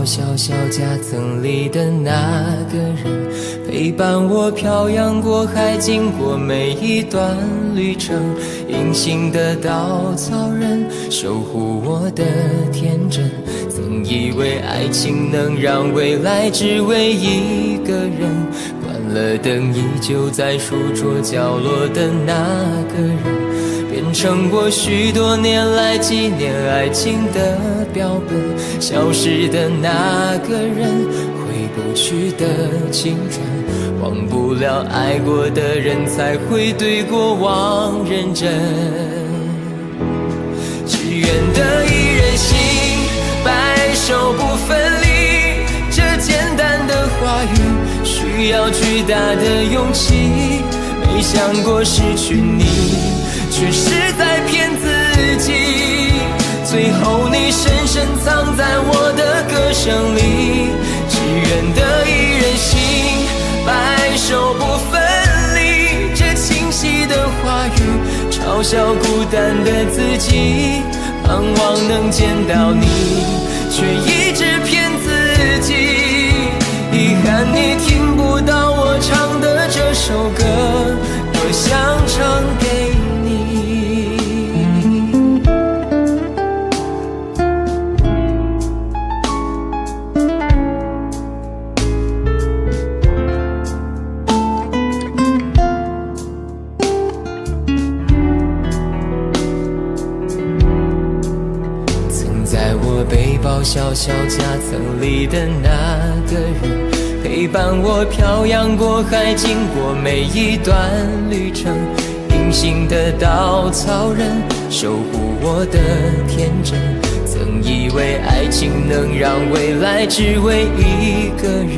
小小夹层里的那个人，陪伴我漂洋过海，经过每一段旅程。隐形的稻草人，守护我的天真。曾以为爱情能让未来只为一个人，关了灯依旧在书桌角落的那个人，变成我许多年来纪念爱情的标本。消失的那个人，回不去的青春，忘不了爱过的人，才会对过往认真。只愿得一人心，白首不分离。这简单的话语，需要巨大的勇气。没想过失去你，却是在骗自己。最后你深深藏在我的歌声里。只愿得一人心，白首不分离。这清晰的话语，嘲笑孤单的自己。盼望能见到你，却一直骗自己。遗憾你听不到我唱的这首歌，多想唱给你。背包小小夹层里的那个人，陪伴我漂洋过海，经过每一段旅程。隐形的稻草人，守护我的天真。曾以为爱情能让未来只为一个人，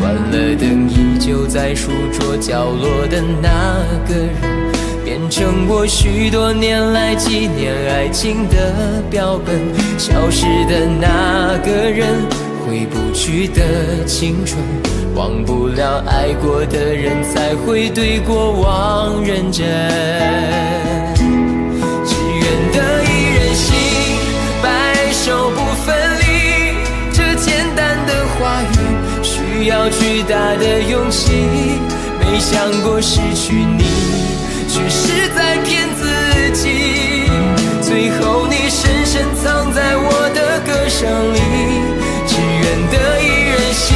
关了灯依旧在书桌角落的那个人，变成我许多年来纪念爱情的标本。消失的那个人，回不去的青春，忘不了爱过的人，才会对过往认真。只愿得一人心，白首不分离。这简单的话语，需要巨大的勇气。没想过失去你，却是在骗自己。最后你深深藏在我的歌声里。只愿得一人心，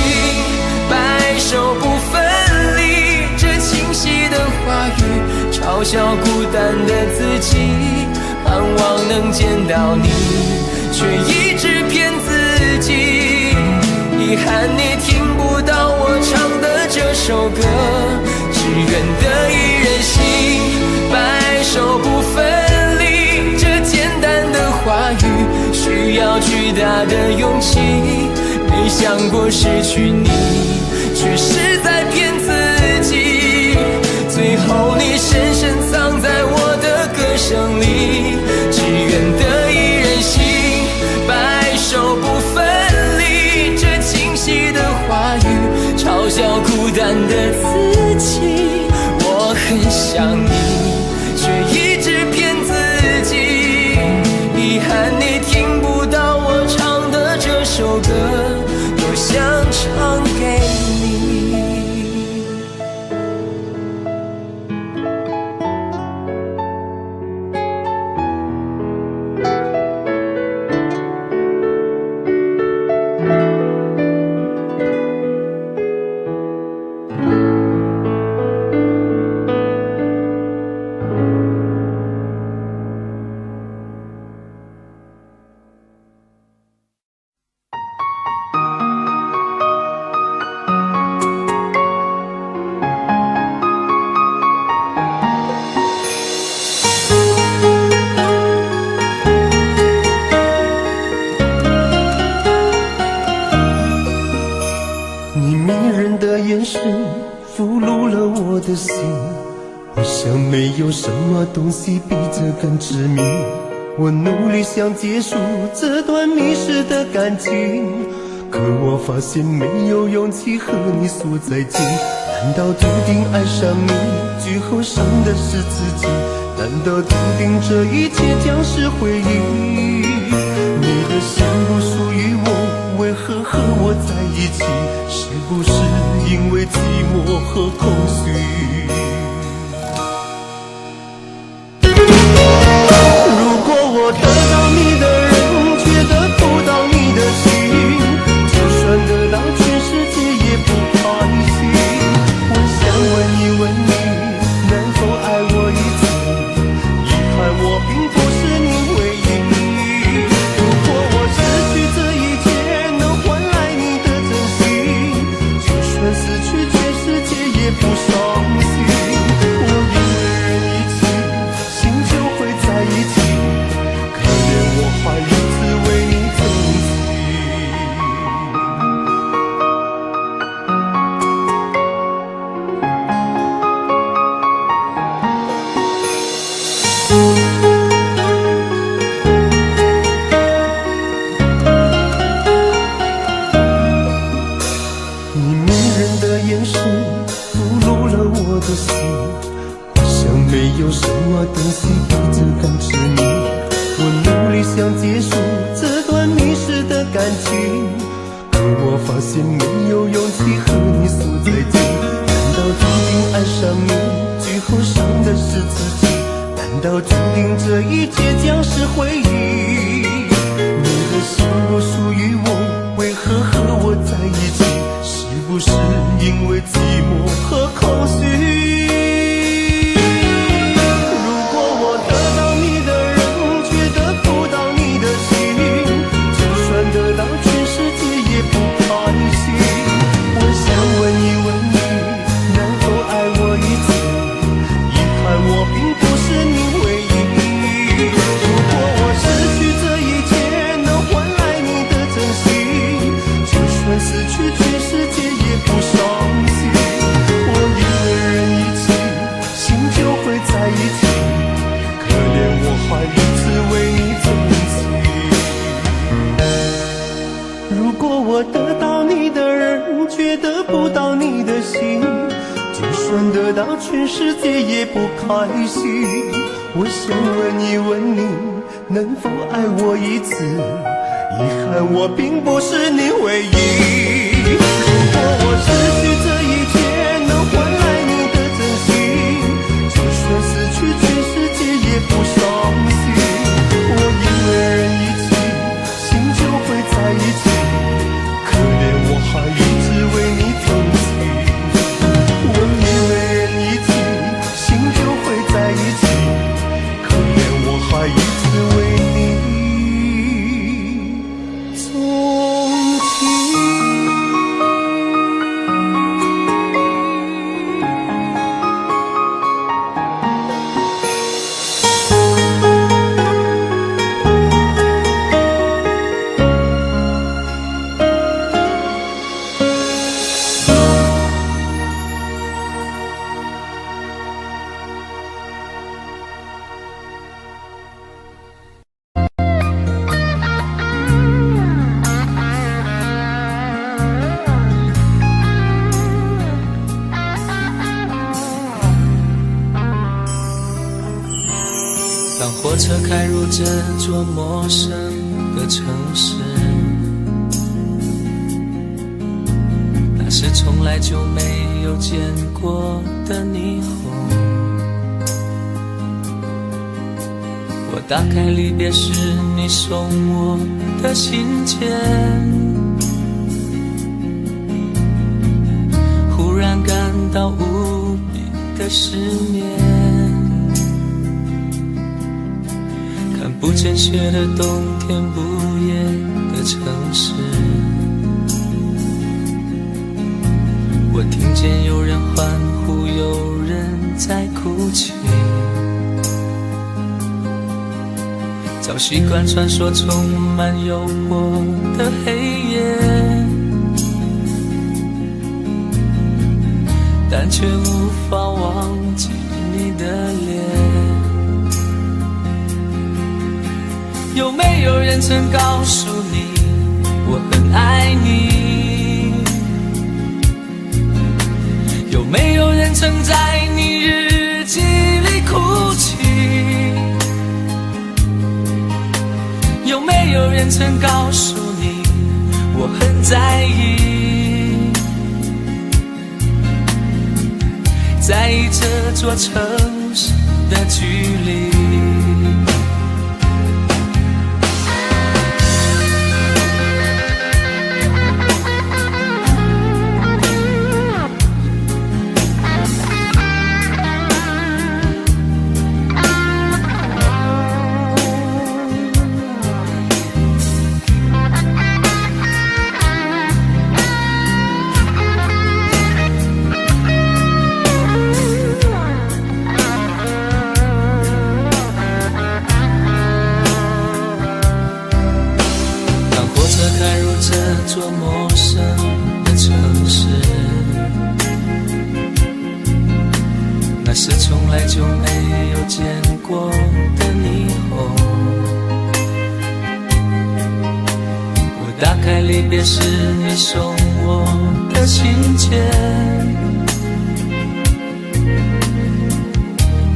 白首不分离。这清晰的话语，嘲笑孤单的自己。盼望能见到你，却一直骗自己。遗憾你听不到我唱的这首歌。只愿得一人心，白首不分离。这简单的话语，需要巨大的勇气。没想过失去你，却是在骗自己。最后你深深藏在我的歌声里。只愿得一人心，白首不分离。这清晰的话语，嘲笑孤单的自己。我很想你，却一直骗自己。遗憾你听不到我唱的这首歌，多想唱给你。有什么东西比这更致命？我努力想结束这段迷失的感情，可我发现没有勇气和你说再见。难道注定爱上你，最后伤的是自己？难道注定这一切将是回忆？你的心不属于我，为何和我在一起？是不是因为寂寞和空虚？如果我得到你的人，却得不到你的心，就算得到全世界也不开心。我想问一问你，能否爱我一次？遗憾我并不是你唯一。如果我失去这一切能换来你的真心，就算失去全世界也不伤心。我因为人一起，心就会在一起，可怜我还一直为你珍惜。你迷人的眼神俘虏了我的心，好像没有什么东西比这更痴迷。我努力想结束这段迷失的感情，可我发现没有勇气和你说再见。难道注定爱上你，最后伤的是自己？难道注定这一切将是回忆？你的心不属于我，为何和我在一起？是不是因为寂寞和空虚？如果我得到你的人，却得不到你的心，就算得到全世界也不开心。我想问一问你，能否爱我一次？遗憾我并不是你唯一。如果我失去这一切能换来你的真心，就算失去全世界也不伤心。我因为人一起，心就会在一起，可怜我还一直为你珍惜。如果我得到你的人，却得不到你的心，就算得到全世界也不开心。我想问一问你，能否爱我一次？遗憾我并不是你唯一。如果我失去这一切能换来你的真心，就算失去全世界也不伤心。我因为人一起，心就会在一起，可怜我还一直为你珍惜。我因为人一起，心就会在一起，可怜我还一直为你钟情。当火车开入这座陌生的城市，那是从来就没有见过的霓虹。我打开离别时你送我的信件，忽然感到无比的失眠。看不见雪的冬天，不夜的城市，我听见有人欢呼，有人在哭泣。早习惯传说充满诱惑的黑夜，但却无法忘记你的脸。有没有人曾告诉你我很爱你？有没有人曾在你日记里哭泣？有没有人曾告诉你我在意，在意这座城市的距离。这座陌生的城市，那是从来就没有见过的霓虹。我打开离别时你送我的信件，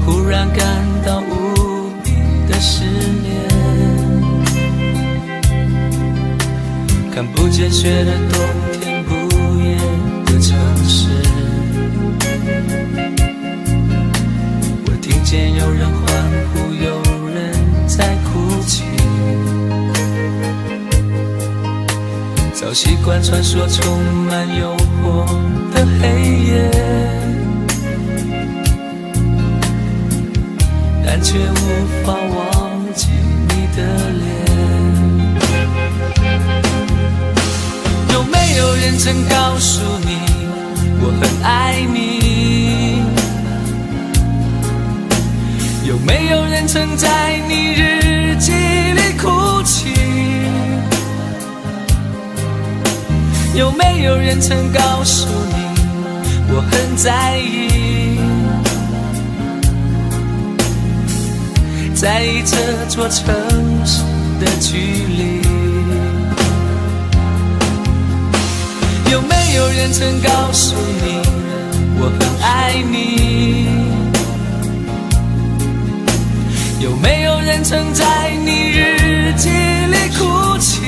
忽然感到无比的思念。看不见雪的冬天，不夜的城市，我听见有人欢呼，有人在哭泣。早习惯穿梭充满诱惑的黑夜，但却无法忘记你的脸。有没有人曾告诉你我很爱你？有没有人曾在你日记里哭泣？有没有人曾告诉你我很在意？在意这座城市的距离。有没有人曾告诉你我很爱你？有没有人曾在你日记里哭泣？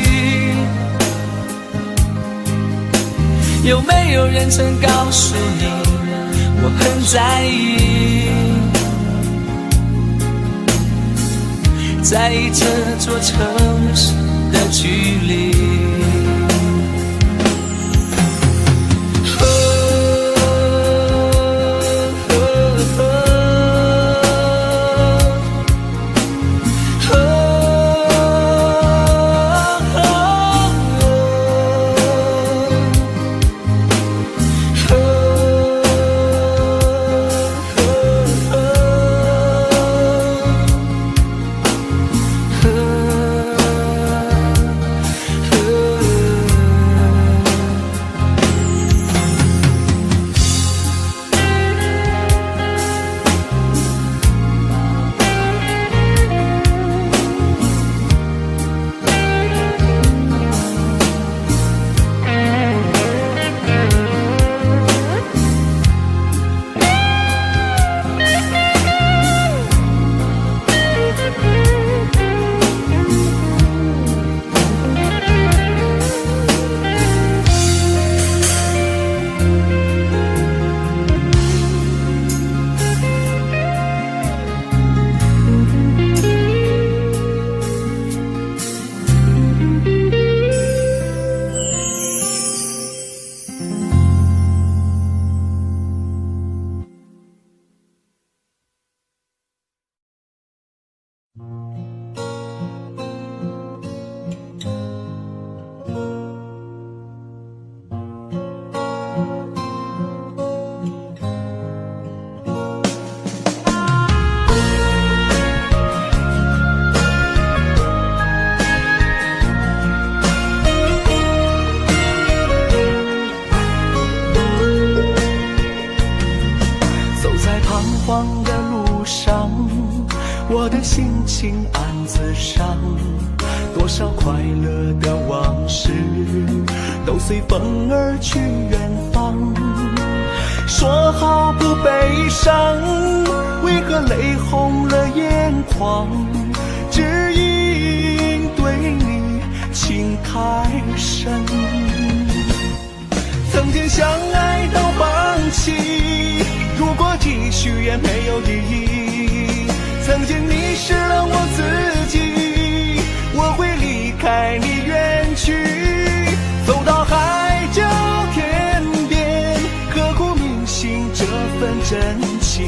有没有人曾告诉你我很在意？在意这座城市的距离。我的心情暗自伤，多少快乐的往事都随风而去远方。说好不悲伤，为何泪红了眼眶？只因对你情太深。相爱到放弃，如果继续也没有意义。曾经迷失了我自己，我会离开你远去，走到海角天边，刻骨铭心这份真情，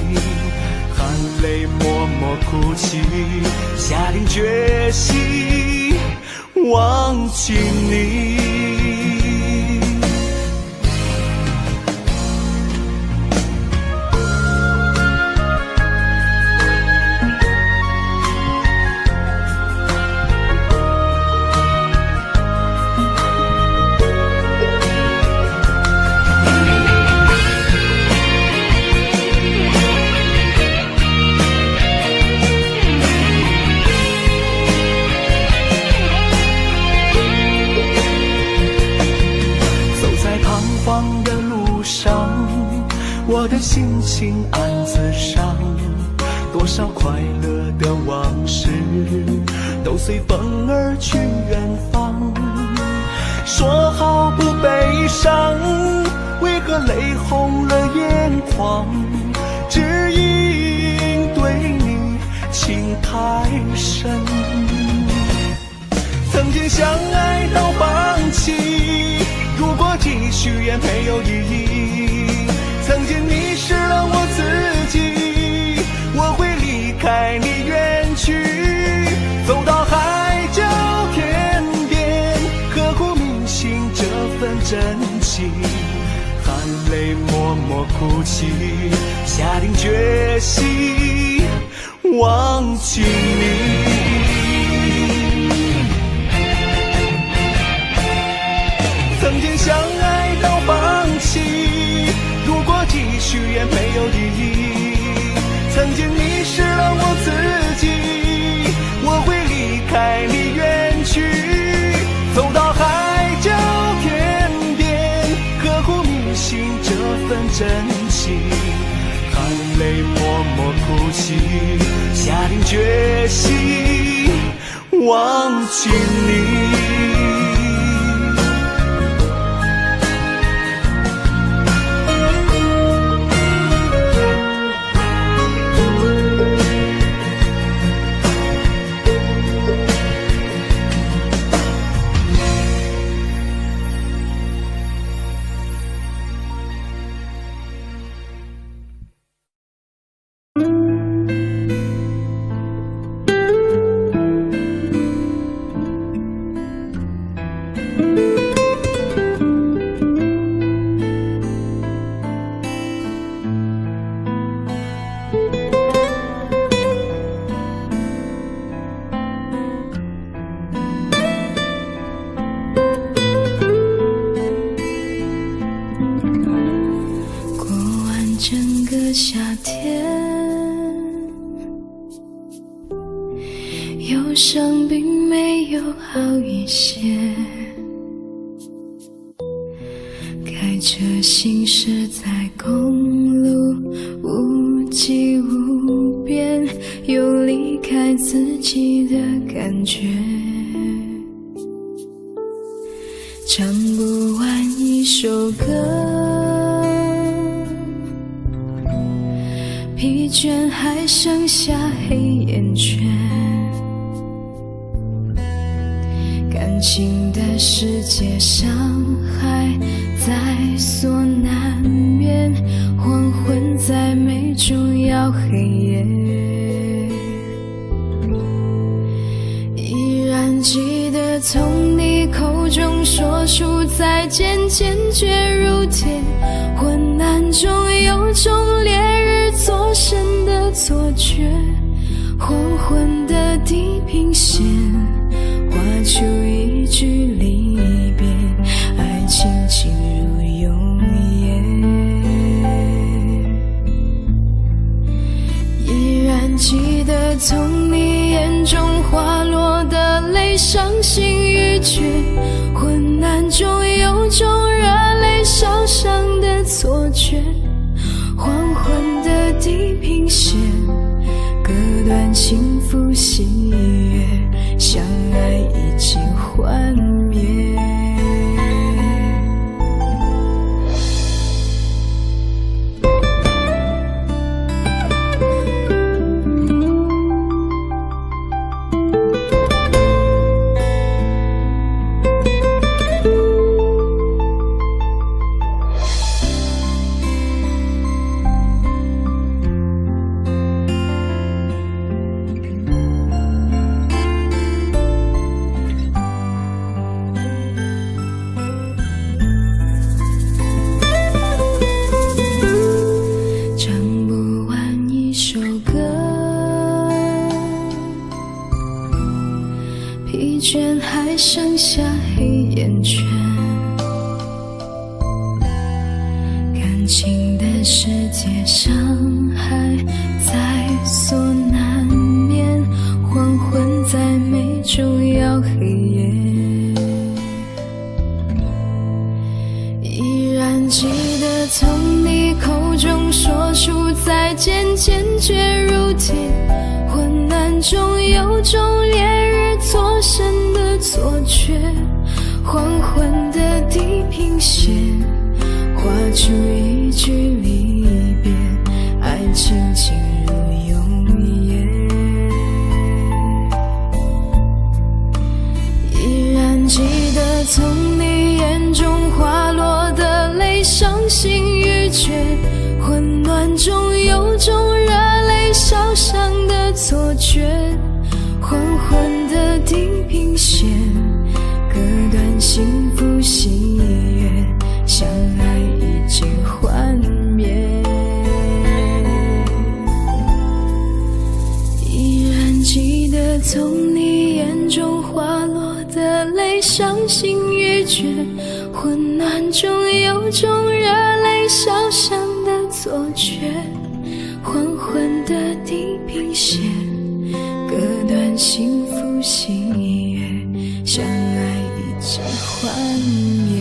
含泪默默哭泣，下定决心忘记你。我的心情暗自伤，多少快乐的往事都随风而去远方。说好不悲伤，为何泪红了眼眶？只因对你情太深。曾经相爱到放弃，如果继续也没有意义。曾经迷失了我自己，我会离开你远去，走到海角天边，刻骨铭心这份真情，含泪默默哭泣，下定决心忘记你。曾经相爱到放弃，如果继续也没有意义。曾经迷失了我自己，我会离开你远去，走到海角天边，刻骨铭心这份真情，含泪默默哭泣，下定决心忘记你。夏天，忧伤并没有好一些，开车行驶在公路，无际无边，有离开自己的感觉，唱不完一首歌，疲倦还剩下黑眼圈，感情的世界伤害在所难免，黄昏在眉中要黑夜，依然记得从你口中说出再见，坚决如铁，昏暗中有种烈日灼身的错觉，黄昏的地平线画出一句离别，爱情进入永夜，依然记得从你眼中滑落的泪，伤心欲绝，昏暗中有种热泪烧伤的错觉，黄昏的地平线割断幸福喜悦，相爱已经幻灭。疲倦，还剩下黑眼圈。感情的世界，伤害在所难免，黄昏在眉中要黑夜。依然记得从你口中说出再见，坚决如铁。昏暗中有种烈日灼身的错觉，黄昏的地平线画出一句离别，爱情进入永夜。依然记得从你眼中滑落的泪，伤心欲绝，混乱中有种热泪烧伤的错觉，黄昏的地平线割断幸福喜悦，相爱已经幻灭。依然记得从你眼中滑落的泪，伤心欲绝，混乱中有种热泪烧伤的错觉，黄昏的地平线割断幸福喜悦，相爱已经幻灭。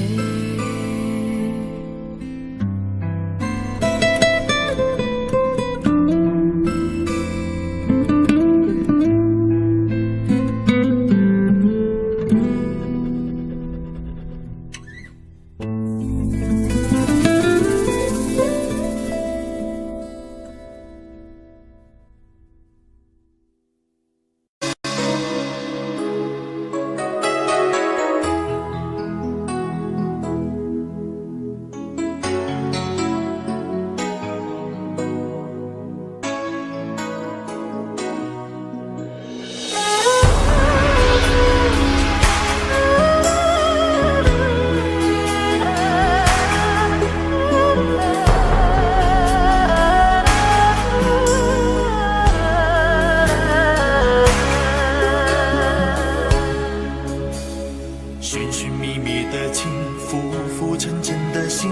寻寻觅觅的情，浮浮沉沉的心，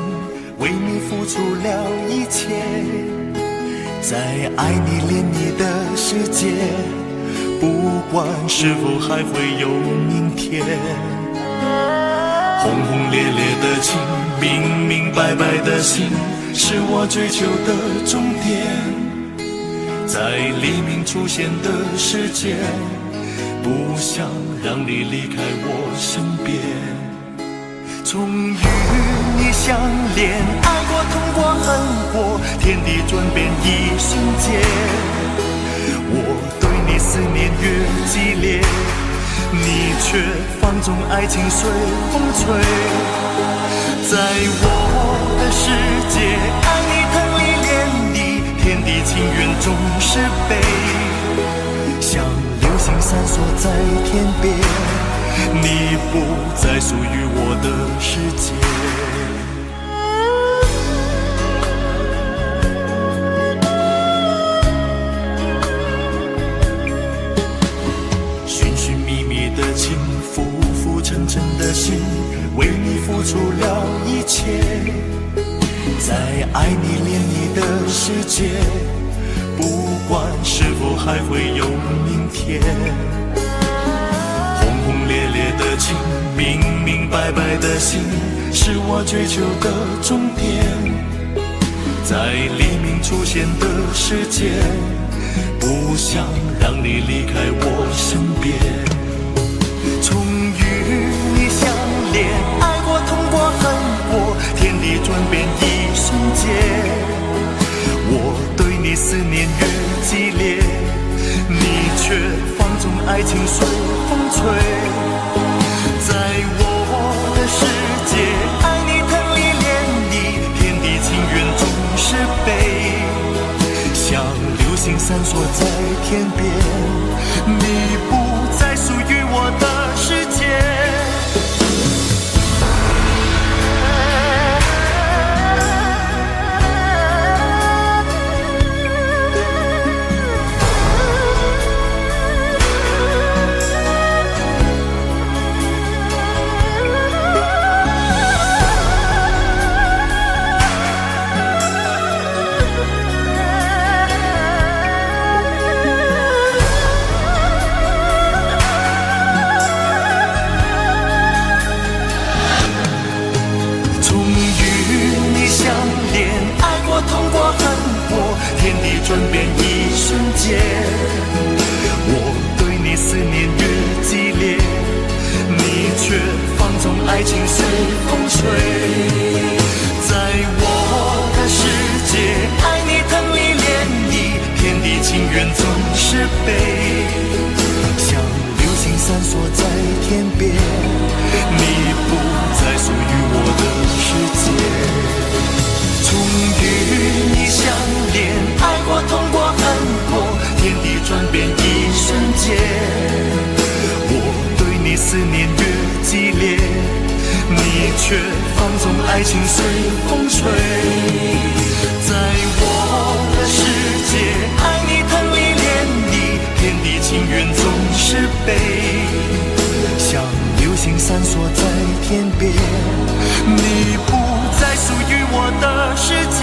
为你付出了一切。在爱你恋你的世界，不管是否还会有明天。轰轰烈烈的情，明明白白的心，是我追求的终点。在黎明出现的世界，不想让你离开我身边。终于你相恋，爱过痛过恨过，天地转变一瞬间。我对你思念越激烈，你却放纵爱情随风吹。在我的世界，爱你疼你恋你，天地情缘总是悲，像流星闪烁在天边，你不再属于我的世界。寻寻觅觅的情，浮浮沉沉的心，为你付出了一切。在爱你恋你的世界，不管是否还会有明天。轰轰烈烈的情，明明白白的心，是我追求的终点。在黎明出现的世界，不想让你离开我身边。终于你相恋，爱过痛过恨过，天地转变一瞬间。我对你思念越激烈，你却放纵爱情随风吹。在我的世界，爱你疼你恋你，天地情缘总是悲，像流星闪烁在天边，你不再属于我的世界。爱情随风吹。在我的世界，爱你疼你怜你，天地情缘总是悲。像流星闪烁在天边，你不再属于我的世界。终与你相恋，爱过痛过恨过，天地转变一瞬间。我对你思念越激烈，你却放纵爱情随风吹。在我的世界，爱你疼你怜你，天地情缘总是悲。像流星闪烁在天边，你不再属于我的世界。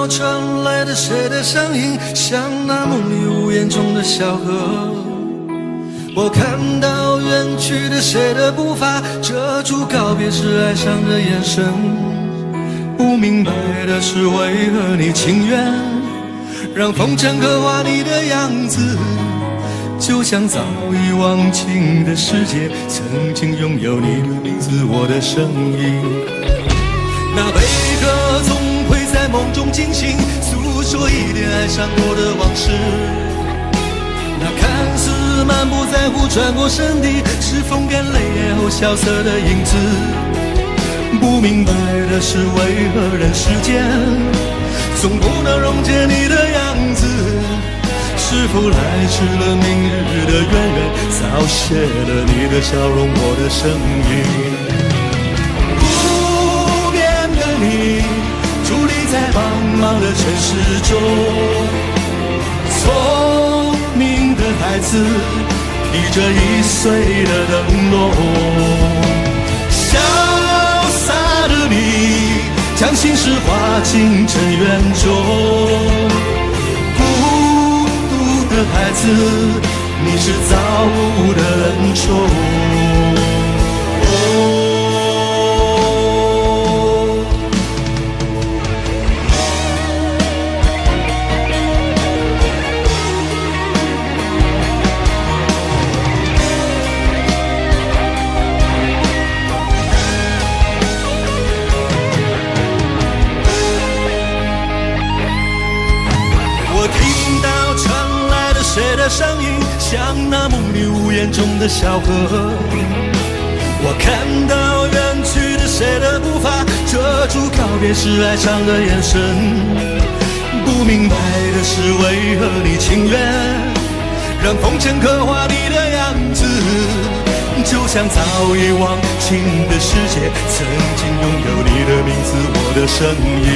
传来的谁的声音，像那梦里无言中的小河。我看到远去的谁的步伐，遮住告别时哀伤的眼神。不明白的是，为何你情愿让风尘刻画你的样子，就像早已忘情的世界，曾经拥有你的名字，我的声音。那悲歌总会在梦中惊醒，诉说一点爱上过的往事。那看似满不在乎转过身的，是风干泪眼后萧瑟的影子。不明白的是，为何人世间总不能溶解你的样子？是否来迟了明日的渊源，早谢了你的笑容，我的声音。你伫立在茫茫的城市中，聪明的孩子提着易碎的灯笼，潇洒的你将心事化进尘缘中，孤独的孩子，你是造物的恩宠。谁的声音，像那梦里无言中的小河。我看到远去的谁的步伐，遮住告别时哀伤的眼神。不明白的是，为何你情愿让风尘刻画你的样子，就像早已忘情的世界，曾经拥有你的名字，我的声音。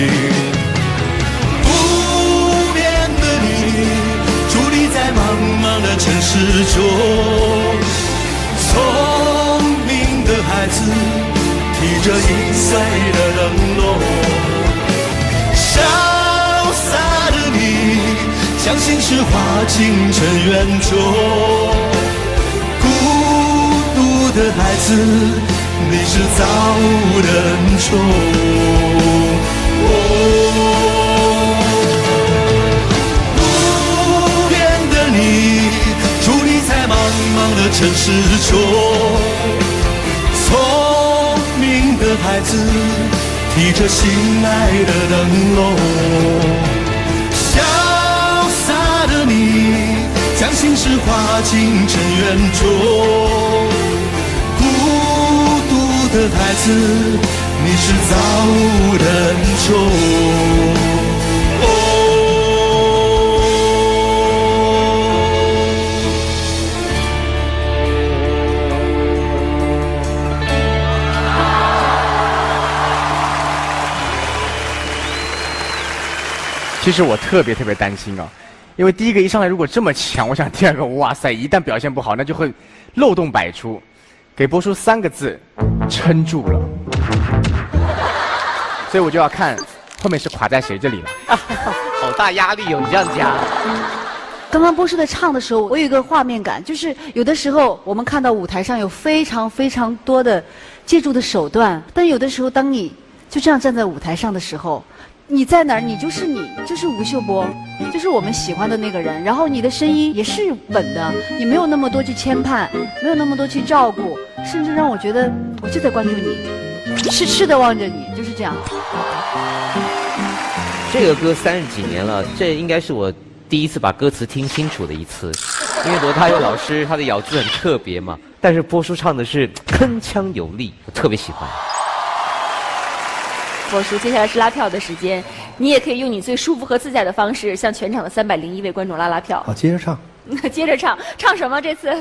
在茫茫的城市中，聪明的孩子提着易碎的灯笼，潇洒的你将心事化进尘缘中，孤独的孩子，你是造物的恩宠。城市中，聪明的孩子提着心爱的灯笼，潇洒的你将心事化进尘缘中，孤独的孩子，你是造物的恩宠。其实我特别担心啊，因为第一个一上来如果这么强，我想第二个哇塞，一旦表现不好，那就会漏洞百出。给波叔3个字，撑住了。所以我就要看后面是垮在谁这里了。好大压力哦，你这样讲。刚刚波叔在唱的时候，我有一个画面感，就是有的时候我们看到舞台上有非常多的借助的手段，但有的时候当你就这样站在舞台上的时候，你在哪儿，你就是你，就是吴秀波，就是我们喜欢的那个人。然后你的声音也是稳的，你没有那么多去牵绊，没有那么多去照顾，甚至让我觉得我就在关注你，痴的望着你，就是这样。这个歌30几年了，这应该是我第一次把歌词听清楚的一次，因为罗大佑老师他的咬字很特别嘛，但是波叔唱的是铿锵有力，我特别喜欢。波叔，接下来是拉票的时间，你也可以用你最舒服和自在的方式向全场的301位观众拉票。好，接着唱。接着唱，唱什么这次？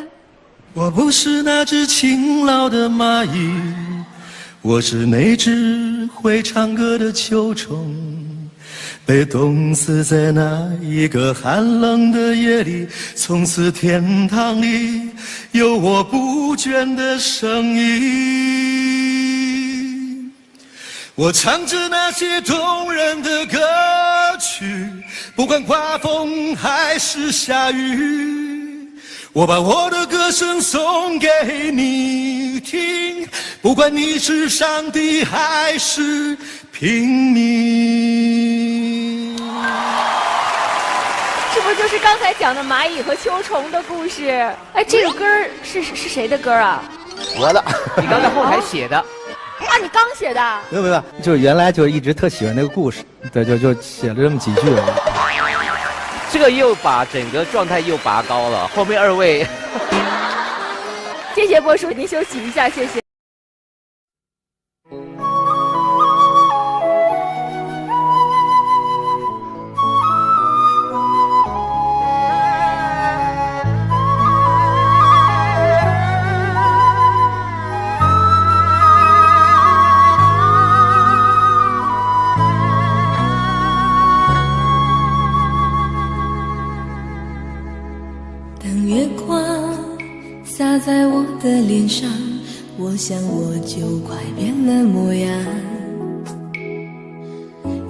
我不是那只勤劳的蚂蚁，我是那只会唱歌的秋虫，被冻死在那一个寒冷的夜里，从此天堂里有我不倦的声音。我唱着那些动人的歌曲，不管刮风还是下雨，我把我的歌声送给你听，不管你是上帝还是平民。是不是就是刚才讲的蚂蚁和秋虫的故事？哎，这个歌是谁的歌啊？我的，你刚才后台写的。啊，你刚写的？没有，就是原来就一直特喜欢那个故事，对，就写了这么几句而已。这个又把整个状态又拔高了，后面2位。谢谢波叔，您休息一下，谢谢。洒在我的脸上，我想我就快变了模样。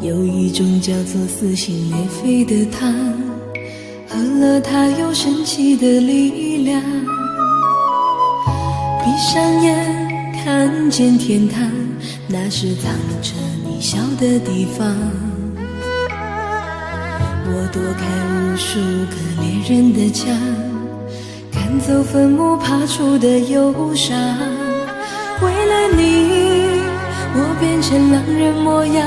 有一种叫做撕心裂肺的糖，喝了它有神奇的力量。闭上眼看见天堂，那是藏着你笑的地方。我躲开无数个猎人的枪，赶走坟墓爬出的忧伤。为了你，我变成狼人模样，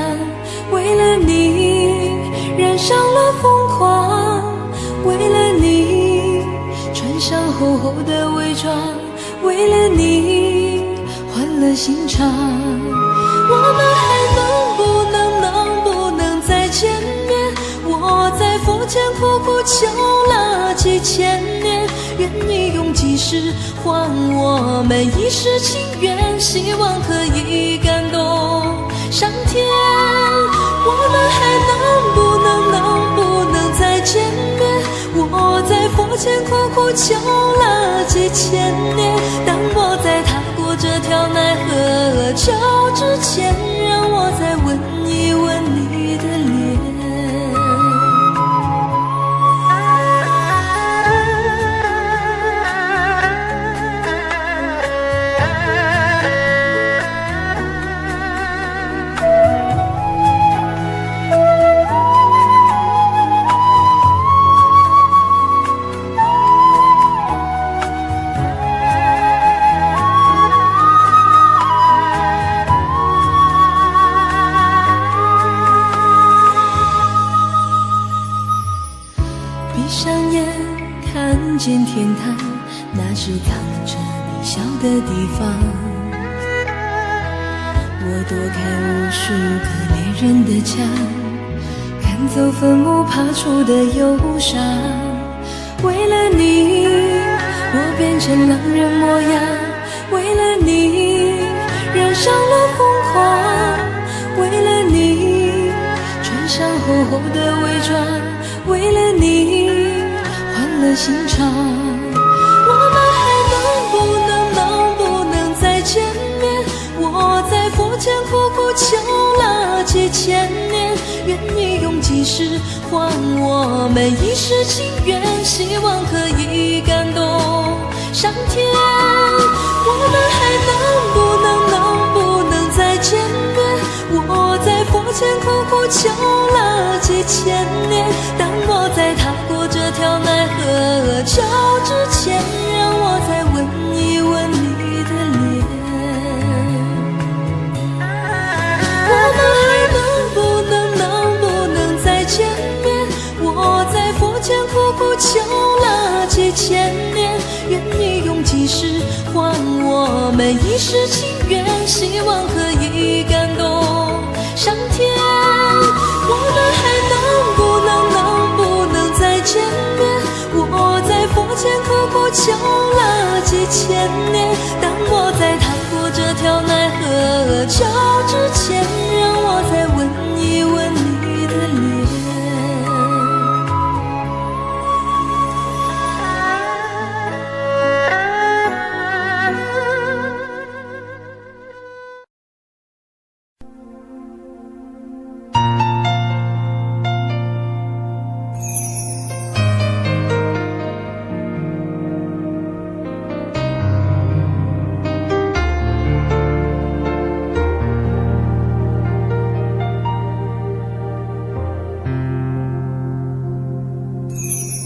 为了你染上了疯狂，为了你穿上厚厚的伪装，为了你换了心肠。我们还能不能再见面？我在佛前苦苦求了几千年，愿你用几世还我们一世情缘，希望可以感动上天。我们还能不能再见面？我在佛前苦苦求了几千年，当我在踏过这条奈何桥之前，让我再吻一吻你的脸。见天堂，那是藏着你笑的地方。我躲开无数个猎人的枪，赶走坟墓爬出的忧伤。为了你，我变成狼人模样，为了你染上了疯狂，为了你穿上厚厚的伪装，为了你换了心肠。我们还能不能再见面？我在佛前苦苦求了几千年，愿你用几世还我们一世情缘，希望可以感动上天。我们还能不能再见面？我在佛前苦苦求了几千年，当我在踏过这条奈何桥之前，让我再吻一吻你的脸。我们还能不能再见面？我在佛前苦苦求了几千年，愿你用几世还我们一世情缘，希望可以感动上天。我们还能不能再见面？我在佛前苦苦求了几千年，当我在踏过这条奈何桥之前，让我再吻一吻你的脸。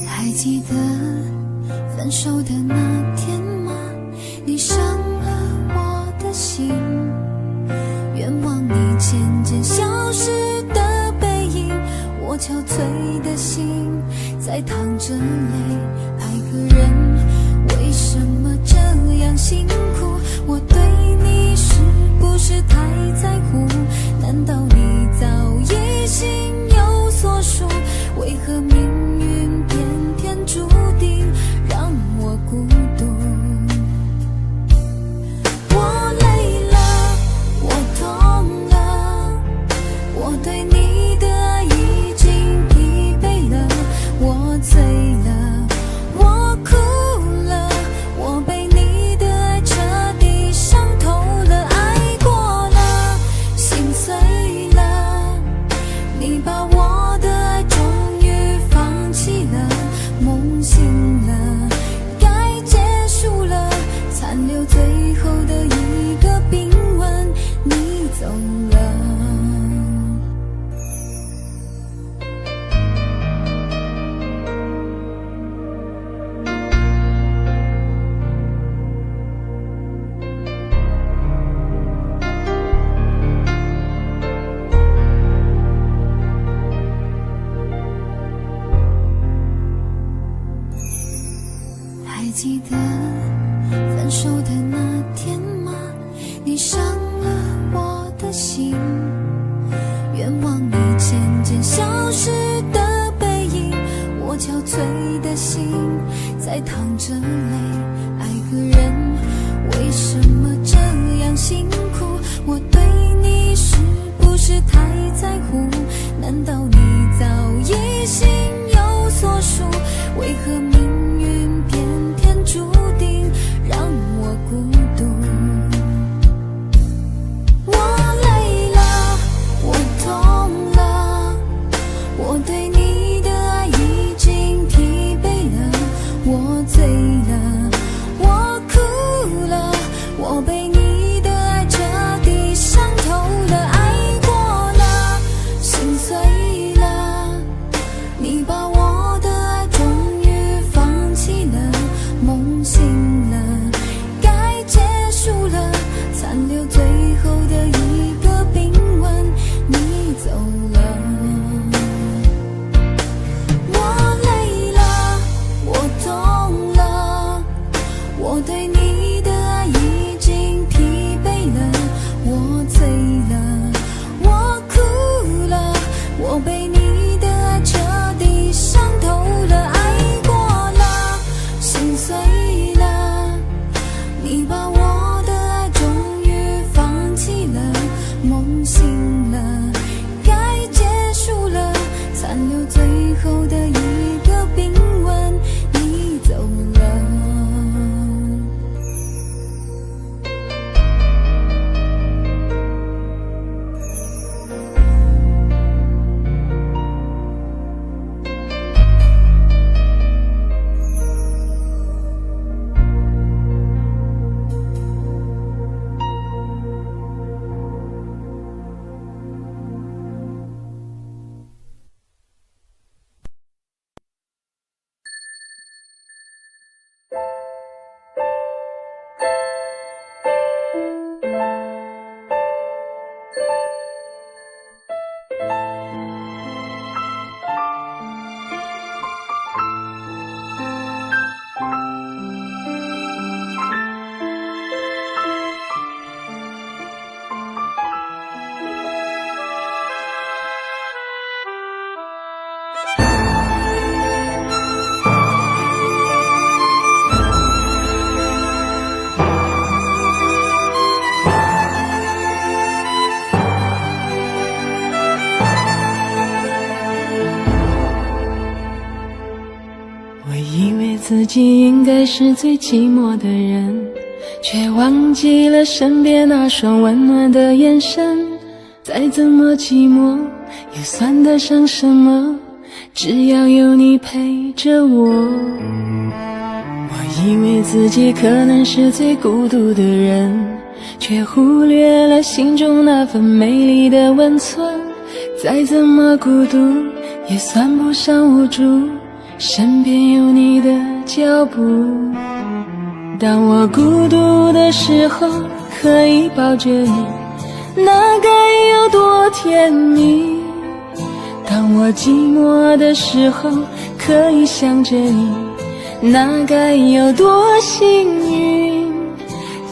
还记得分手的那天吗？你伤了我的心，愿望你渐渐消失的背影，我憔悴的心在淌着泪。爱个人为什么这样辛苦？我对你是不是太在乎？难道你早已心有所属？为何命运偏偏注定让我孤独？我累了，我痛了，我对你的爱已经疲惫了，我醉了，我哭了，我被你的爱彻底伤透了，爱过了，心碎了，你把我的爱终于放弃了，梦醒了，该结束了，残留最后的一个冰吻，你走了。还记得分手的那天吗？你伤了我的心，愿望你渐渐消失的背影，我憔悴的心在淌着泪。爱个人为什么这样辛苦？我对你是不是太在乎？难道你早已心有所属？为何命运偏偏注定让我孤独？我累了，我痛了，我对你的爱已经疲惫了，我醉了，我哭了，我被你的爱彻底伤透了，爱过了，心碎了，你把我的爱终于放弃了，梦醒了，该结束了，残留最后的一个冰吻，你走了。我累了，我痛了，己应该是最寂寞的人，却忘记了身边那双温暖的眼神。再怎么寂寞又算得上什么，只要有你陪着我。我以为自己可能是最孤独的人，却忽略了心中那份美丽的温存。再怎么孤独也算不上无助，身边有你的脚步。当我孤独的时候可以抱着你，那该有多甜蜜。当我寂寞的时候可以想着你，那该有多幸运。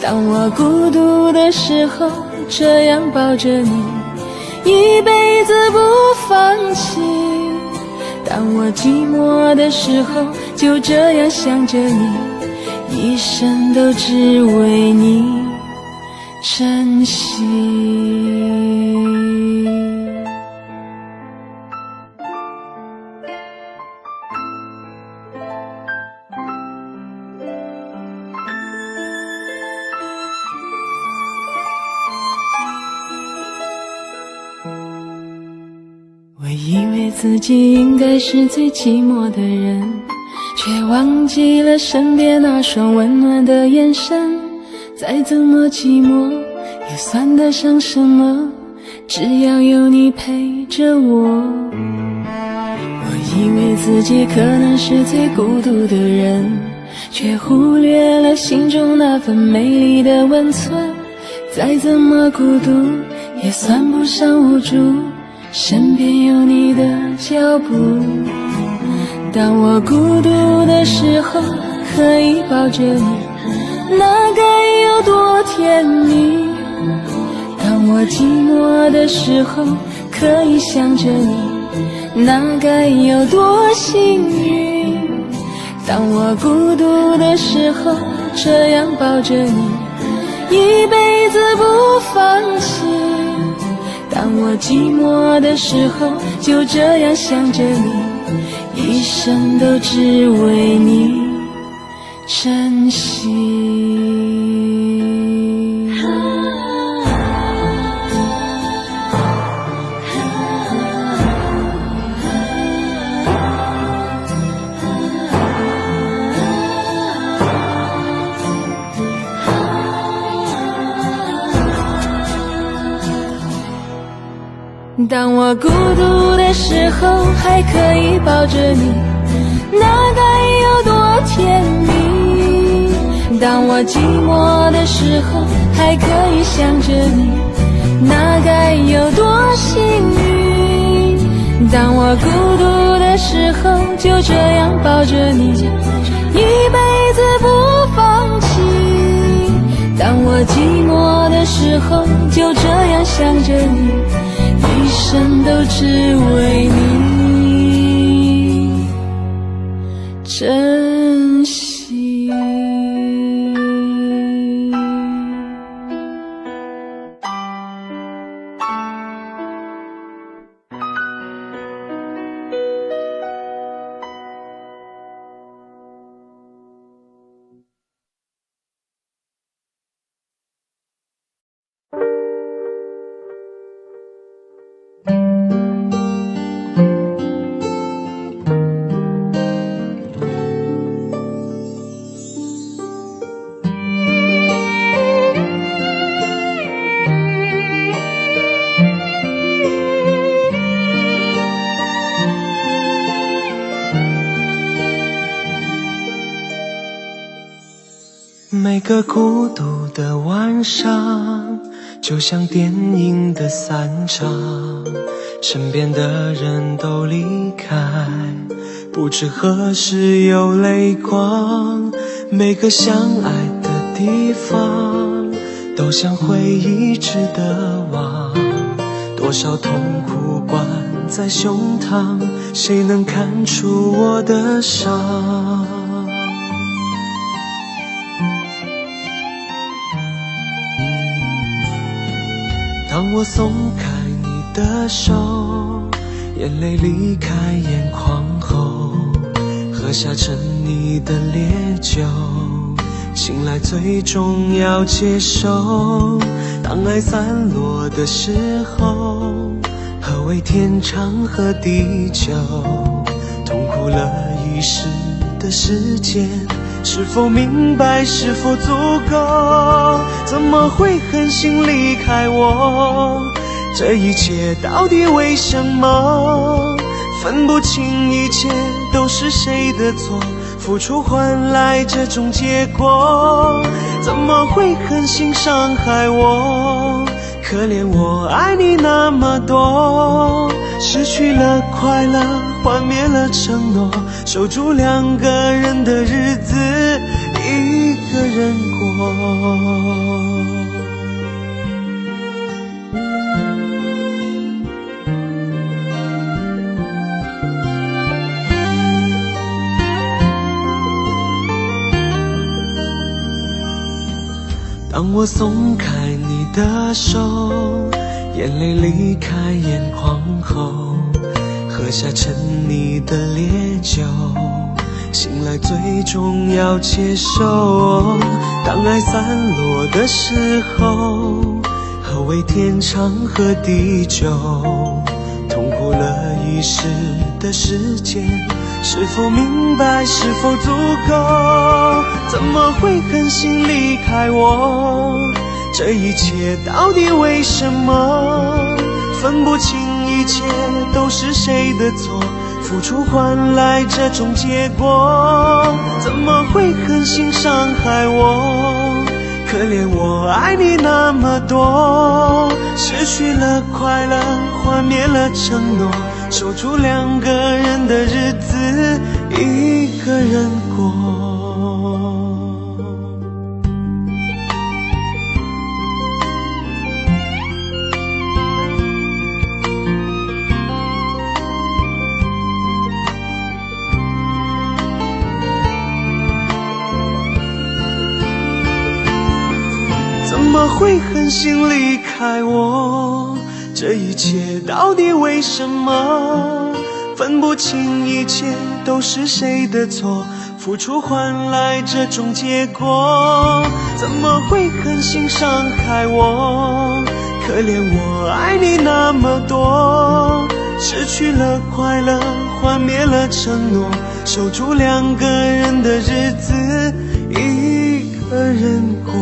当我孤独的时候这样抱着你，一辈子不放弃。当我寂寞的时候就这样想着你，一生都只为你珍惜。我以为自己应该是最寂寞的人，却忘记了身边那双温暖的眼神。再怎么寂寞又算得上什么，只要有你陪着我。我以为自己可能是最孤独的人，却忽略了心中那份美丽的温存。再怎么孤独也算不上无助，身边有你的脚步。当我孤独的时候可以抱着你，那该有多甜蜜。当我寂寞的时候可以想着你，那该有多幸运。当我孤独的时候这样抱着你，一辈子不放弃。当我寂寞的时候就这样想着你，一生都只为你珍惜。当我孤独的时候还可以抱着你，那该有多甜蜜。当我寂寞的时候还可以想着你，那该有多幸运。当我孤独的时候就这样抱着你，一辈子不放弃。当我寂寞的时候就这样想着你，一生都只为你珍惜。每个孤独的晚上，就像电影的散场，身边的人都离开，不知何时有泪光。每个相爱的地方，都像回忆值得忘。多少痛苦关在胸膛，谁能看出我的伤？当我松开你的手，眼泪离开眼眶后，和喝下沉溺的烈酒，醒来最终要接受，当爱散落的时候，何谓天长和地久？痛苦了一时的时间，是否明白，是否足够？怎么会狠心离开我？这一切到底为什么？分不清一切都是谁的错，付出换来这种结果，怎么会狠心伤害我？可怜我爱你那么多，失去了快乐，幻灭了承诺，守住两个人的日子，一个人过。当我松开你的手，眼泪离开眼眶后，喝下沉溺的烈酒，醒来最终要接受，当爱散落的时候，何谓天长和地久？痛苦了一时的时间，是否明白，是否足够？怎么会狠心离开我？这一切到底为什么？分不清一切都是谁的错，付出换来这种结果，怎么会狠心伤害我？可怜我爱你那么多，失去了快乐，幻灭了承诺，守住两个人的日子，一个人过。怎么会狠心离开我？这一切到底为什么？分不清一切都是谁的错，付出换来这种结果，怎么会狠心伤害我？可怜我爱你那么多，失去了快乐，幻灭了承诺，守住两个人的日子，一个人过。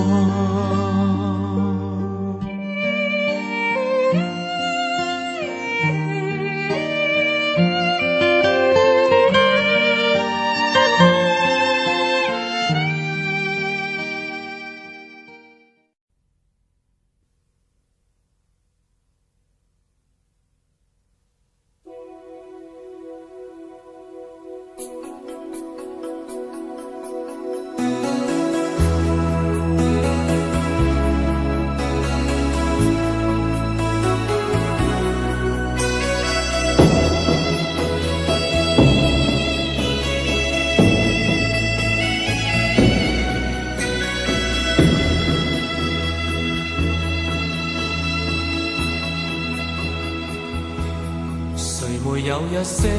有一些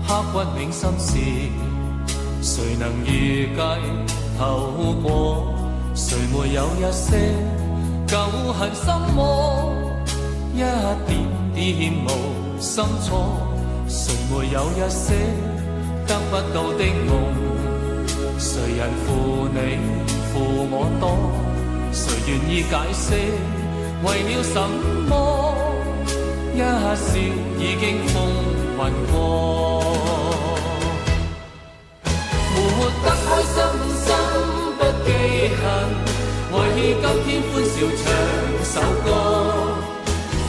刻骨銘心事，誰能預計透過？誰沒有一些舊恨心魔，一點點無心錯？誰沒有一些得不到的夢？誰人負你負我多？誰願意解釋為了什麼？一笑已經風雲過，活得開心心不記恨，為今天歡笑唱首歌，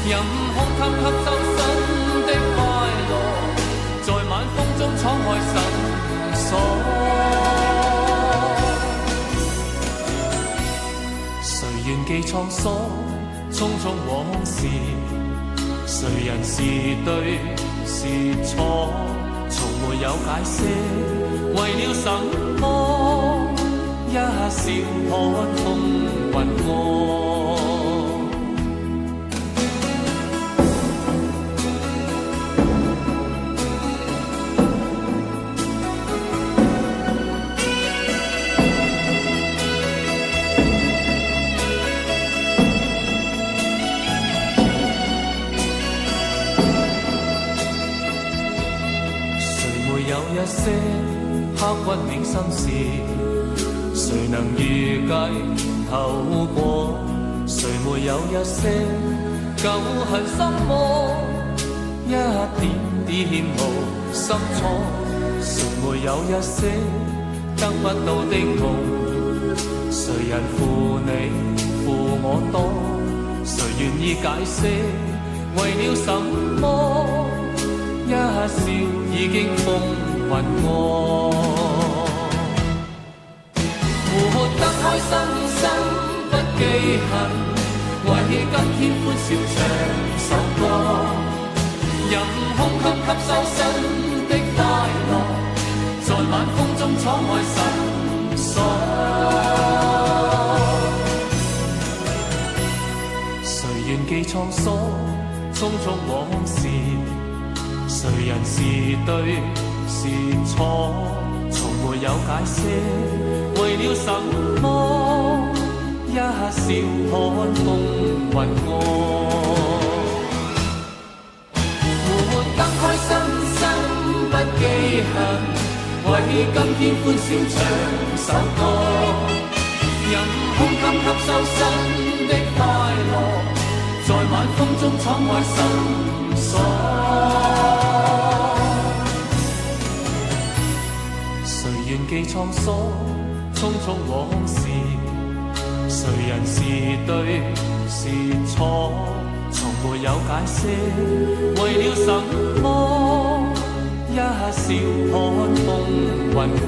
任空襟吸收新的快樂，在晚風中敞開心鎖。誰願記滄桑，匆匆往事？誰人是對是錯，從沒有解釋，為了什麼？一笑看風雲過。屈你心事，誰能預計後果？誰沒有一些舊恨心魔？一點點無心錯，誰沒有一些得不到的夢？誰人負你負我多？誰願意解釋為了什麼？一笑已經風雲過，活得開心心不記恨，為今天歡笑唱首歌，任空空吸收新的快樂，在晚風中敞開心鎖。誰願記創疏，匆匆往事，誰人是對是錯，從沒有解釋為了什麼？一笑看風雲過，活得開心心不記恨，為今天歡笑唱首歌，任空間吸收新的快樂，在晚風中敞開心鎖。誰願記創疏，匆匆往事，誰人是對是錯，從沒有解釋為了什麼？一笑看風雲過。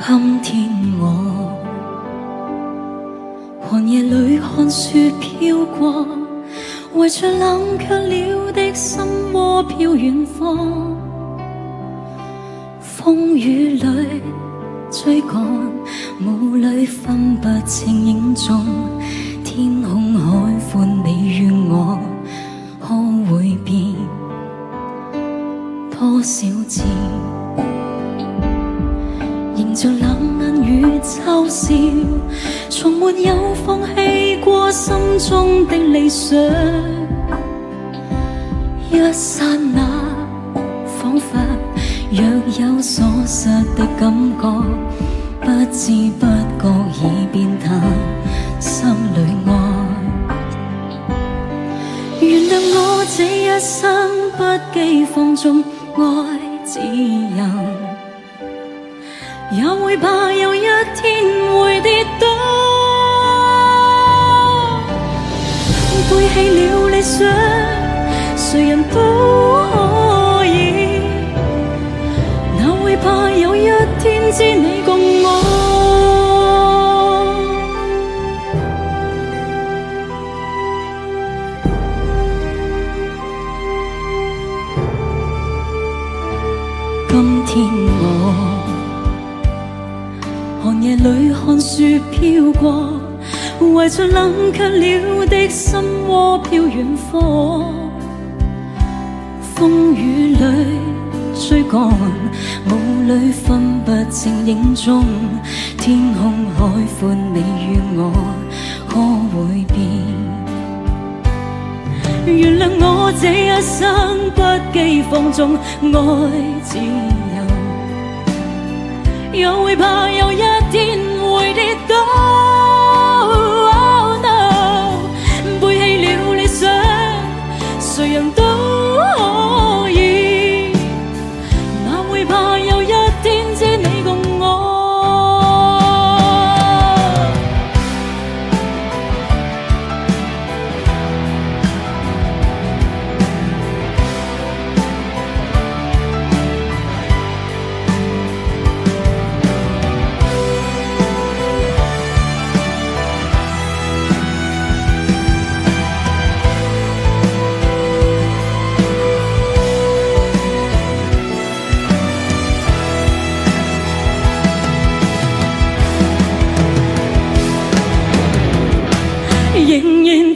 今天我寒夜裏看雪飄過，為着冷卻了的心窩飄遠方。風雨裏追趕，霧裏分不清影蹤。天空海闊，你與我可會變多少次？迎着冷眼與嘲笑，從沒有放棄過心中的理想。一剎那，彷彿若有所失的感覺，不知不覺已變淡心裏愛。原諒我這一生不羈放縱愛自由，也會怕有一天會跌倒，背棄了理想，誰人都可以，哪會怕有一天知你共我。今天我寒夜裏看雪飄過，為着冷卻了的心窩飄遠方。風雨裏追趕，霧裏分不清影蹤。天空海闊，你與我可會變？原諒我這一生不羈放縱愛自由，又會怕有一天會跌倒。Oh, no, 背棄了理想，誰人都可以，哪會怕有一天知你共我。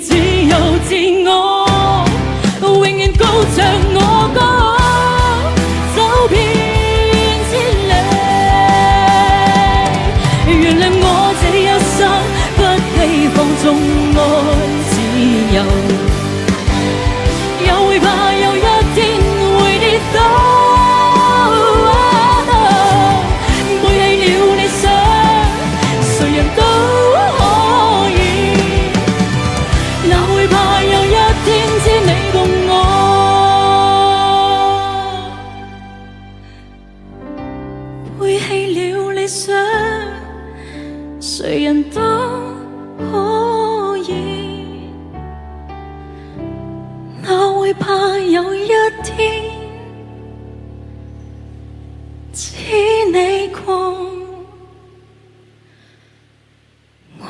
只有自我，永遠高唱我歌，走遍千里。原諒我這一生不羈放縱愛自由。又會怕有一天會跌倒，背棄了理想，誰人都可以。哪會怕有一天知你共我，背棄了理想，誰人都可以。哪會怕有一天只你共我。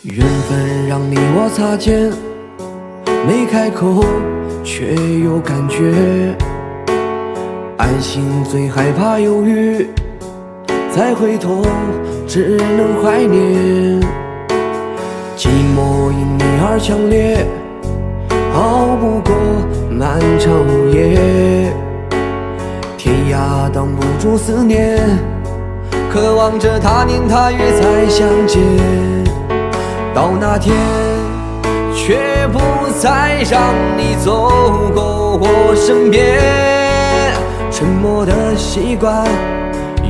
缘分让你我擦肩，没开口却有感觉。爱情最害怕犹豫，再回头只能怀念。寂寞因你而强烈，熬不过漫长午夜。天涯挡不住思念，渴望着他年他月再相见。到那天，却不再让你走过我身边。沉默的习惯，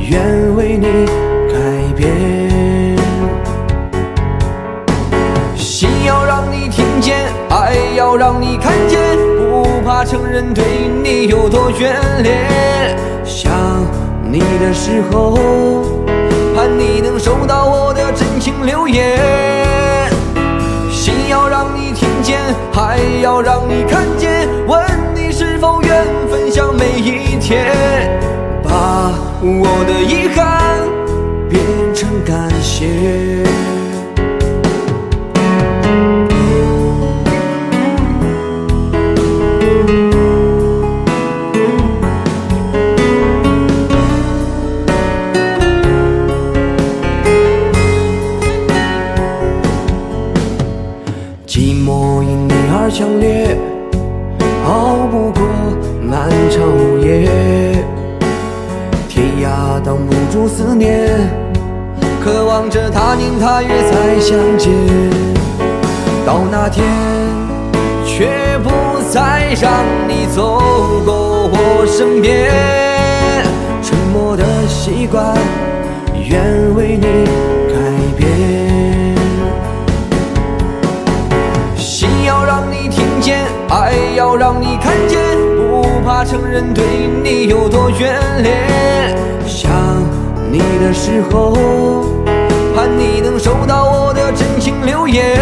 愿为你改变。心要让你听见，爱要让你看见，不怕承认对你有多眷恋。想你的时候，盼你能收到我的真情留言。心要让你听见，还要让你看见，问你是否愿分享每一天，把我的遗憾变成感谢。强烈，熬不过漫长午夜。天涯挡不住思念，渴望着他年他月再相见。到那天，却不再让你走过我身边。沉默的习惯，愿为你改变。要让你听见，爱要让你看见，不怕承认对你有多眷恋。想你的时候，盼你能收到我的真情留言。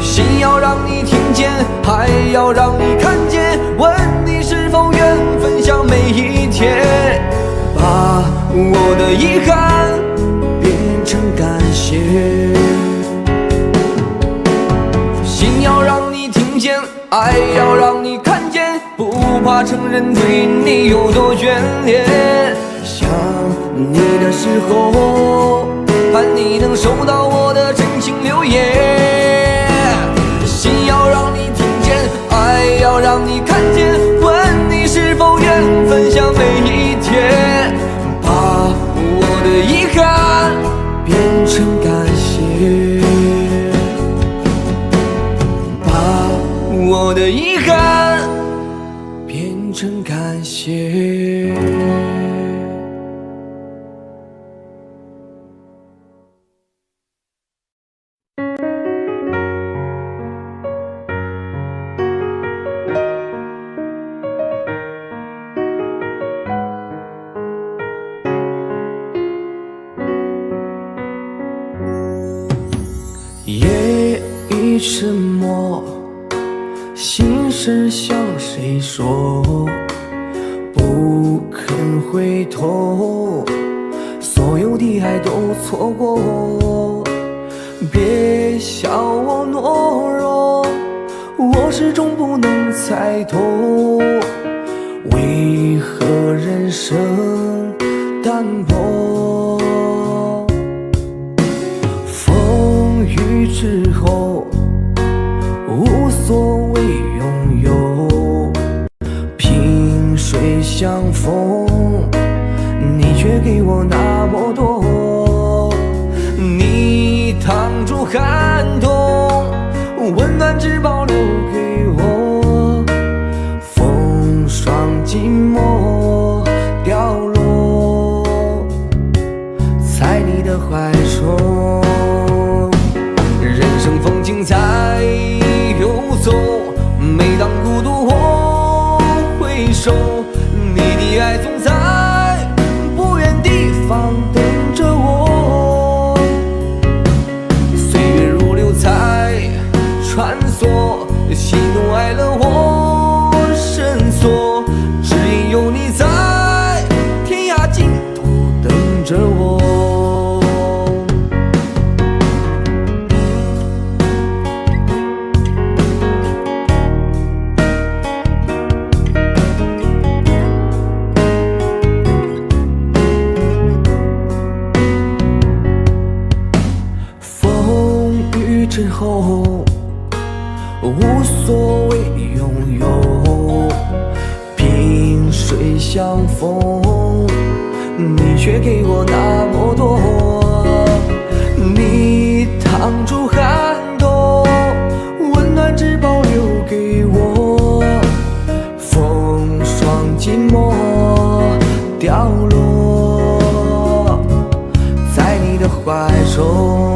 心要让你听见，还要让你看见，问你是否愿分享每一天，把我的遗憾变成感谢。心要让你听见，爱要让你看见，不怕承认对你有多眷恋。想你的时候，盼你能收到我的真情留言。心要让你听见，爱要让你看见，问你是否愿分享每一天，把我的遗憾变成感谢。我的遗憾变成感谢。你沉默，心事向谁说？不肯回头，所有的爱都错过。别笑我懦弱，我始终不能猜透，为何人生淡薄。风雨之后，无所谓拥有，萍水相逢，你却给我那么多。你挡住寒冬，温暖只保留给我，风霜寂寞掉落在你的怀中。人生风景在游走，每当孤独我回首，你的爱总在不远地方等着我。岁月如流彩穿梭，喜怒哀乐我深锁，只因有你在天涯尽头等着我。之后无所谓拥有，萍水相逢，你却给我那么多。你挡住寒冬，温暖只保留给我，风霜寂寞掉落在你的怀中。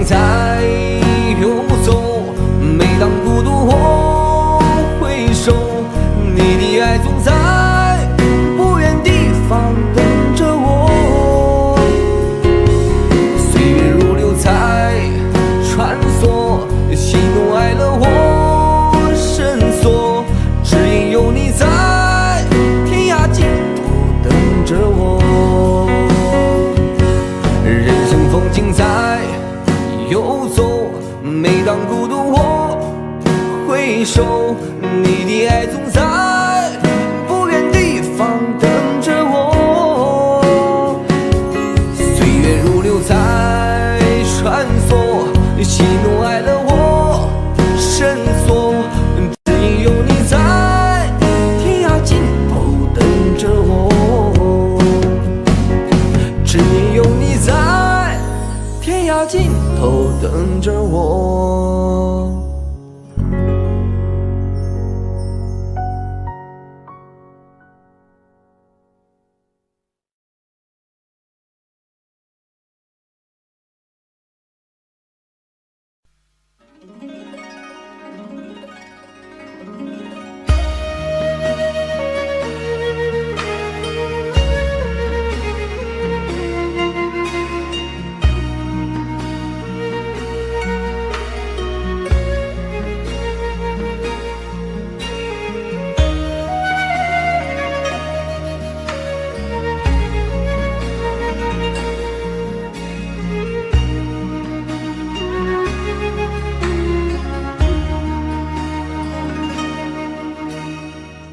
在游走，每当孤独我回首，你的爱总在不远地方等着我。岁月如流彩穿梭，喜怒哀乐我深锁，只因有你在天涯尽头等着我。人生风景在游走，每当孤独我回首，你的爱总在不远地方等着我。岁月如流彩穿梭，喜怒哀乐我深锁，只因有你在天涯尽头等着我，只因有你在天涯尽头等着我。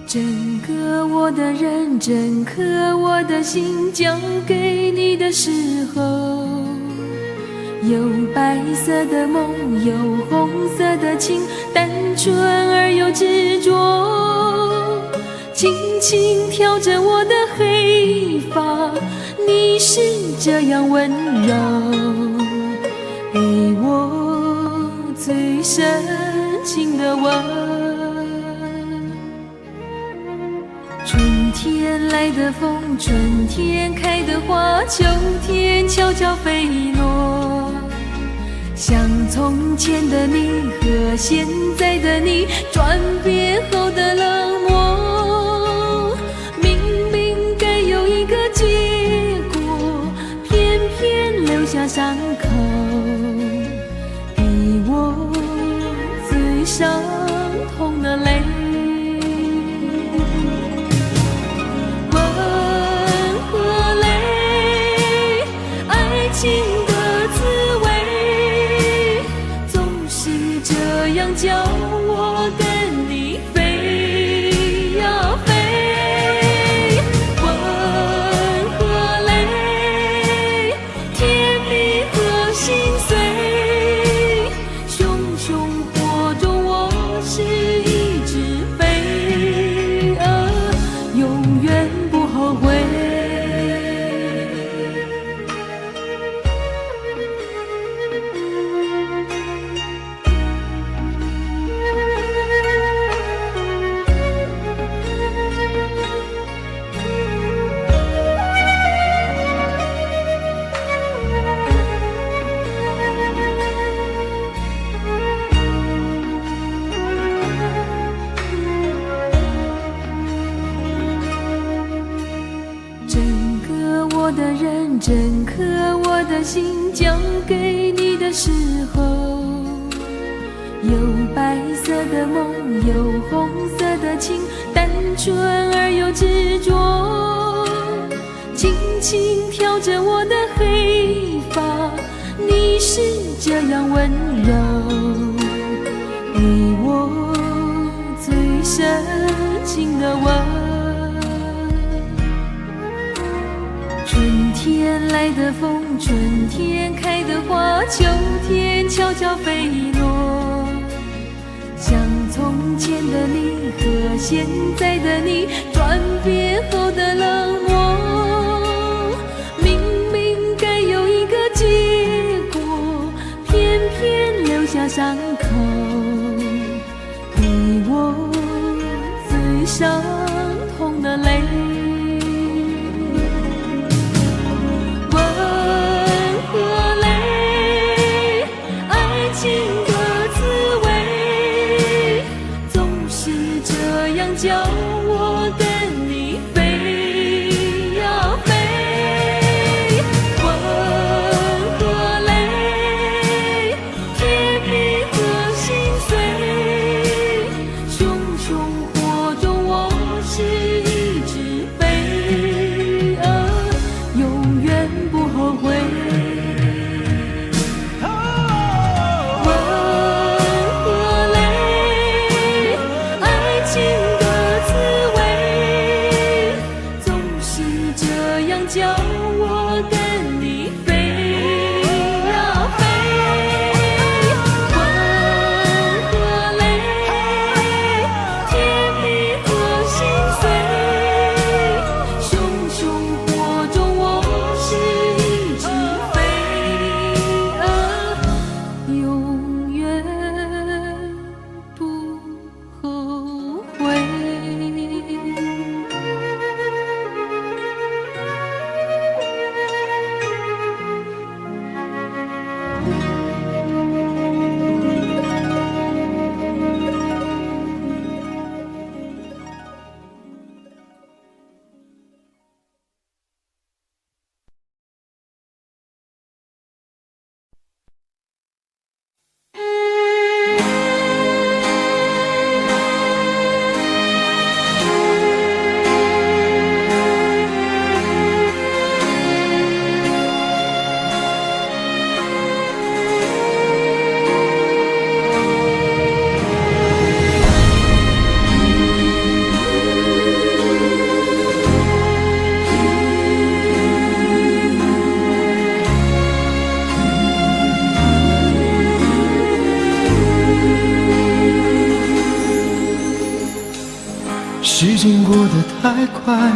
整个我的人，整颗我的心交给你的时候，有白色的梦，有红色的情，单纯而又执着。轻轻挑着我的黑发，你是这样温柔，给我最深情的吻。春天来的风，春天开的花，秋天悄悄飞落。像从前的你和现在的你，转变后的冷漠。明明该有一个结果，口，给我最伤痛的泪。吻和泪，爱情的滋味，总是这样叫我跟你飞呀飞。吻和泪，甜蜜和心碎，熊熊火中我是一只飞蛾，永远不后悔。整个我的人，整颗我的心交给你的时候，有白色的梦，有红色的情，单纯而又执着，轻轻挑着我的黑发，你是这样温柔，给我最深情的吻。春天来的风，春天开的花，秋天悄悄飞落，像从前的你和现在的你转变后的冷漠，明明该有一个结果，偏偏留下伤口，给我最伤痛的泪。叫我跟你飞呀飞，吻和泪，甜蜜和心碎，熊熊火中我是一只飞蛾，永远不后悔。叫我跟你飞呀飞，吻和泪，甜蜜和心碎，熊熊火中我是一只飞蛾，永远不后悔。时间过得太快，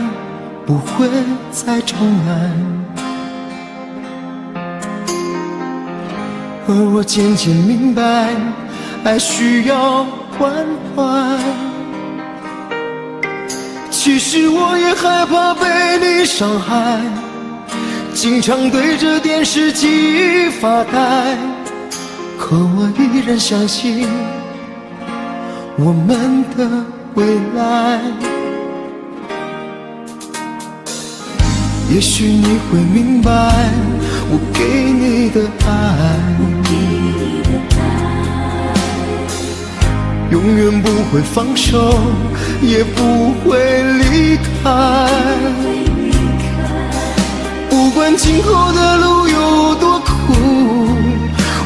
不会再重来，而我渐渐明白，爱需要关怀。其实我也害怕被你伤害，经常对着电视机发呆，可我依然相信我们的未来。也许你会明白，我给你的爱，永远不会放手，也不会离开。不管今后的路有多苦，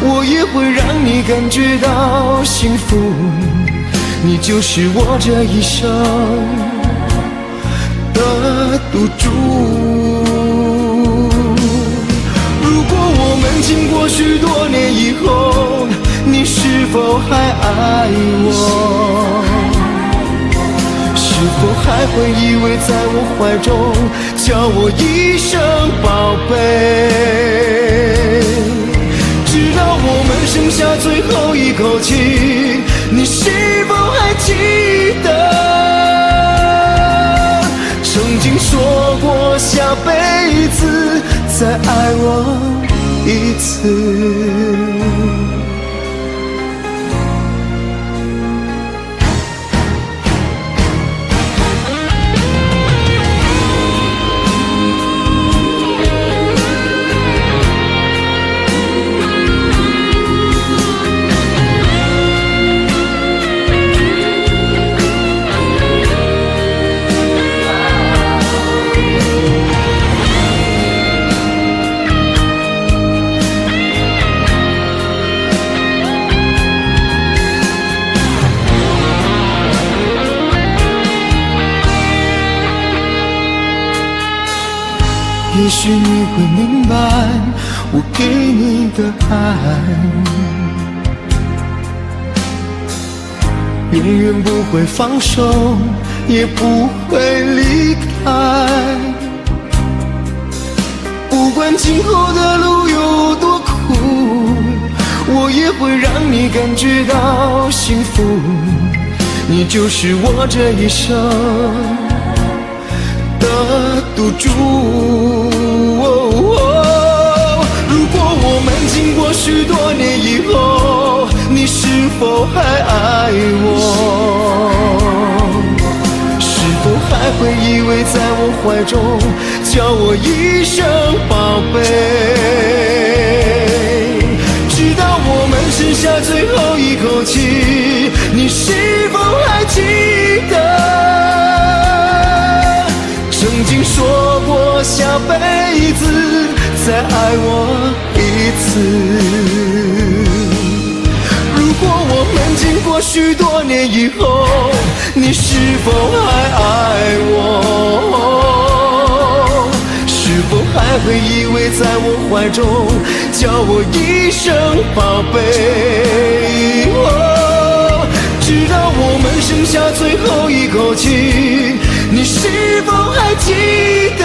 我也会让你感觉到幸福。你就是我这一生的赌注。如果我们经过许多年以后，你是否还爱我？是否还会依偎在我怀中，叫我一声宝贝？直到我们剩下最后一口气，你是否还记得曾经说过下辈子再爱我一次？也许你会明白我给你的爱，永远不会放手，也不会离开。不管今后的路有多苦，我也会让你感觉到幸福。你就是我这一生的赌注。如果我们经过许多年以后，你是否还爱我？是否还会依偎在我怀中，叫我一声宝贝？直到我们剩下最后一口气，你是否还记得曾经说过下辈子再爱我一次？如果我们经过许多年以后，你是否还爱我？是否还会依偎在我怀中，叫我一声宝贝？直到我们剩下最后一口气，你是否还记得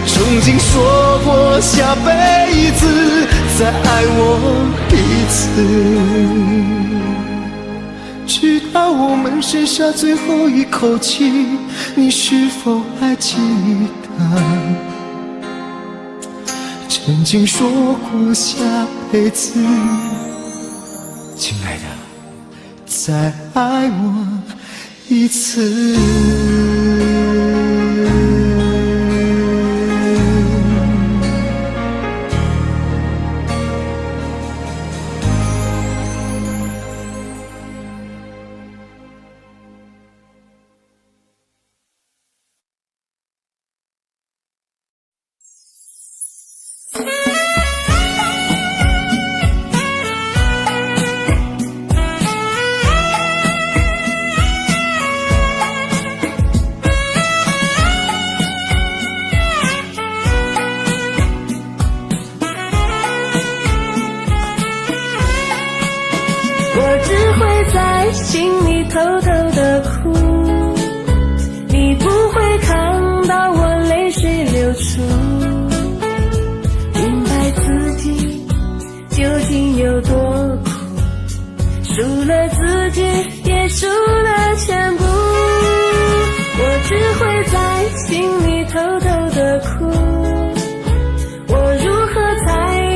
曾经说过下辈子再爱我一次？直到我们剩下最后一口气，你是否还记得曾经说过下辈子，亲爱的，再爱我一次？心里偷偷的哭，你不会看到我泪水流出，明白自己究竟有多苦，输了自己也输了全部。我只会在心里偷偷的哭，我如何才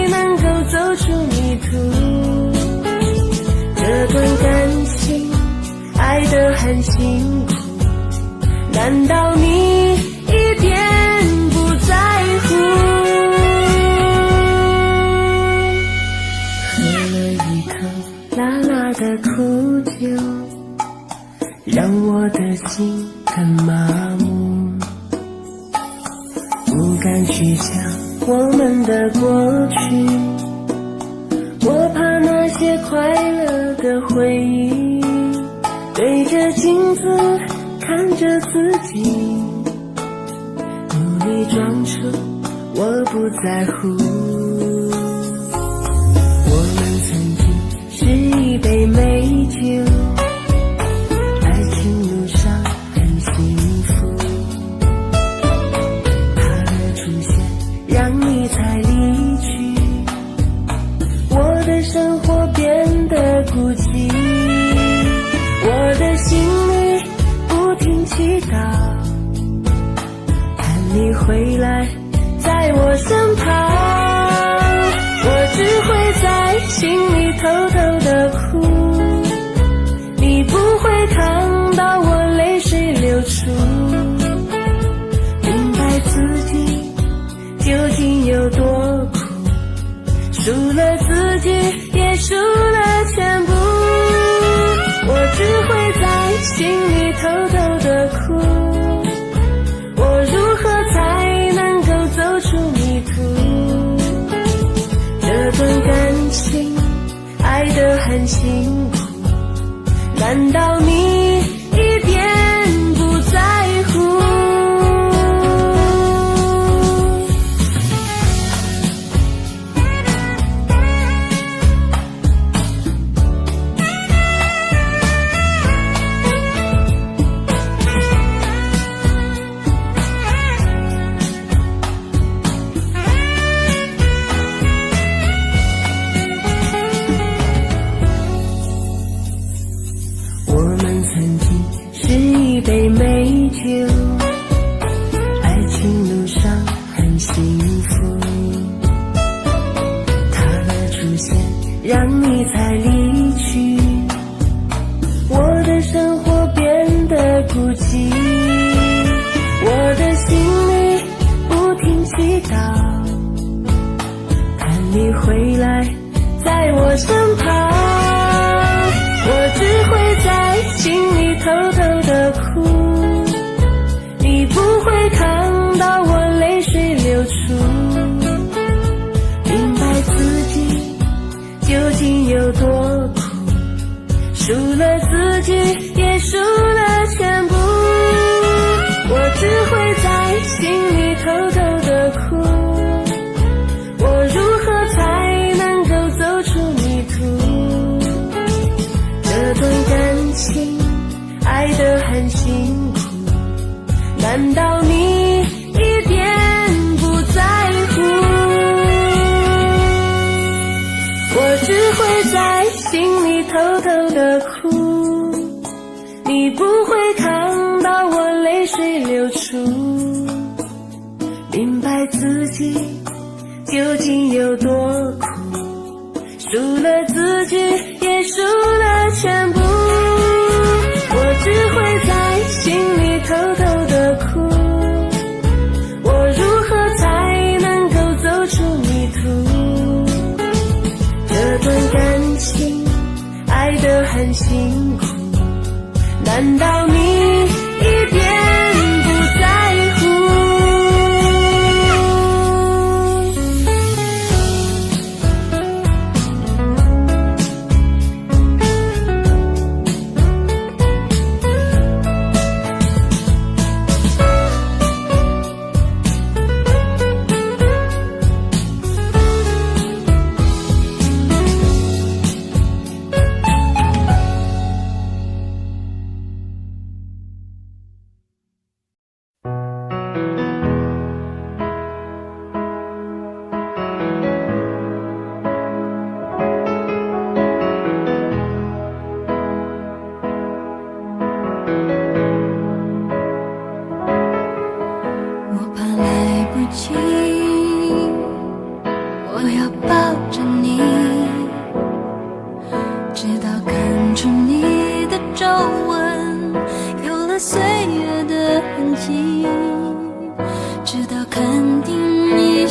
能够走出迷途？这段感情爱得很辛苦，难道你一点不在乎？我的心很麻木，不敢去想我们的过去，我怕那些快乐的回忆，对着镜子看着自己，努力装出我不在乎。我们曾经是一杯美酒，爱情路上很幸福，他的出现让你才离去，我的生活变得孤寂，我的心里不停祈祷，盼你回来在我身旁，我只会在心里偷偷的哭，你不会看到我泪水流出，明白自己究竟有多苦，输了自己也输了全部，我只会在心里偷偷的哭，我如何才能够走出迷途，这段感情爱得很辛苦，难道你一点不在乎？杯美酒，爱情路上很幸福，他的出现让你才离去，我的生活变得孤寂，我的心里不停祈祷，盼你回来在我身旁，我只会在心里偷偷的哭，你不会看到我泪水流出，明白自己究竟有多苦，输了自己也输了全部，我只会在心里偷偷的哭，我如何才能够走出迷途，这段感情爱得很辛苦，难道你一点不在乎？我只会在心里偷偷的哭，你不会看到我泪水流出，明白自己究竟有多苦，输了自己也输了全部，我只会在心里偷偷的哭，我如何才能够走出迷途，这段感情爱得很辛苦，难道你一点不在乎？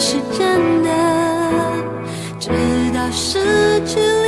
是真的，直到失去。